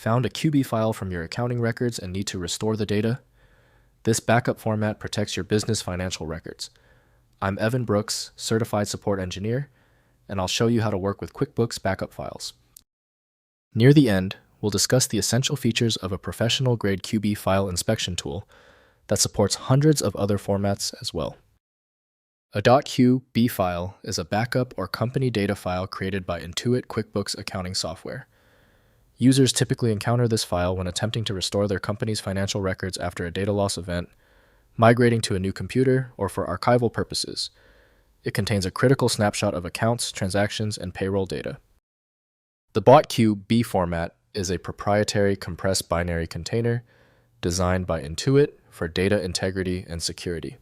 Found a QB file from your accounting records and need to restore the data? This backup format protects your business financial records. I'm Evan Brooks, Certified Support Engineer, and I'll show you how to work with QuickBooks backup files. Near the end, we'll discuss the essential features of a professional-grade QB file inspection tool that supports hundreds of other formats as well. A .qb file is a backup or company data file created by Intuit QuickBooks accounting software. Users typically encounter this file when attempting to restore their company's financial records after a data loss event, migrating to a new computer, or for archival purposes. It contains a critical snapshot of accounts, transactions, and payroll data. The .qb format is a proprietary compressed binary container designed by Intuit for data integrity and security.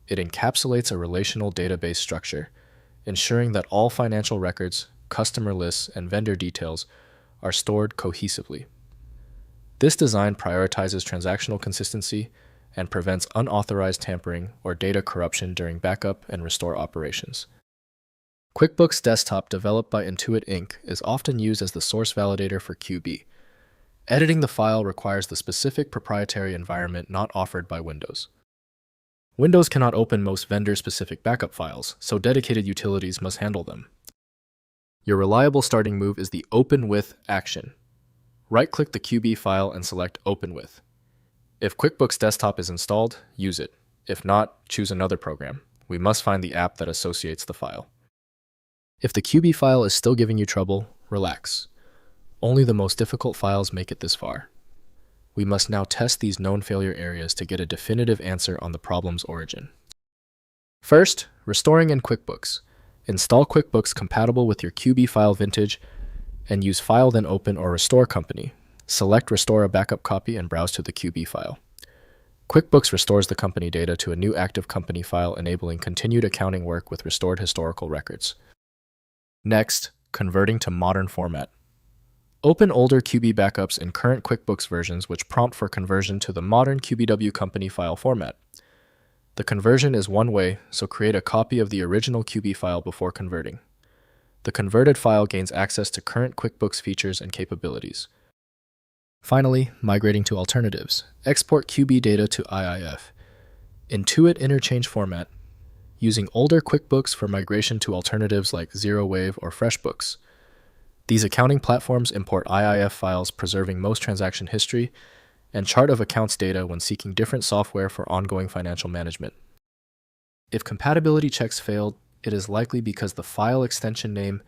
It encapsulates a relational database structure, ensuring that all financial records, customer lists, and vendor details are stored cohesively. This design prioritizes transactional consistency and prevents unauthorized tampering or data corruption during backup and restore operations. QuickBooks Desktop, developed by Intuit Inc., is often used as the source validator for QB. Editing the file requires the specific proprietary environment not offered by Windows. Windows cannot open most vendor-specific backup files, so dedicated utilities must handle them. Your reliable starting move is the Open With action. Right-click the QB file and select Open With. If QuickBooks Desktop is installed, use it. If not, choose another program. We must find the app that associates the file. If the QB file is still giving you trouble, relax. Only the most difficult files make it this far. We must now test these known failure areas to get a definitive answer on the problem's origin. First, restoring in QuickBooks. Install QuickBooks compatible with your QB file vintage and use File then Open or Restore Company. Select Restore a backup copy and browse to the QB file. QuickBooks restores the company data to a new active company file, enabling continued accounting work with restored historical records. Next, converting to modern format. Open older QB backups in current QuickBooks versions, which prompt for conversion to the modern QBW company file format. The conversion is one way, so create a copy of the original QB file before converting. The converted file gains access to current QuickBooks features and capabilities. Finally, migrating to alternatives. Export QB data to IIF. Intuit interchange format, using older QuickBooks for migration to alternatives like ZeroWave or FreshBooks. These accounting platforms import IIF files, preserving most transaction history and chart of accounts data when seeking different software for ongoing financial management. If compatibility checks failed, it is likely because the file extension name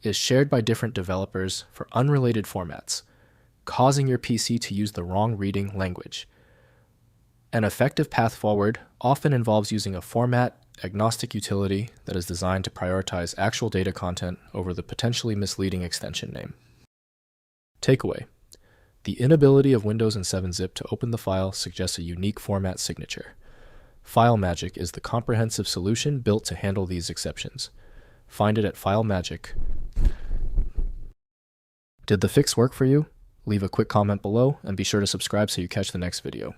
is shared by different developers for unrelated formats, causing your PC to use the wrong reading language. An effective path forward often involves using a format-agnostic utility that is designed to prioritize actual data content over the potentially misleading extension name. Takeaway: the inability of Windows and 7-Zip to open the file suggests a unique format signature. FileMagick is the comprehensive solution built to handle these exceptions. Find it at FileMagick. Did the fix work for you? Leave a quick comment below and be sure to subscribe so you catch the next video.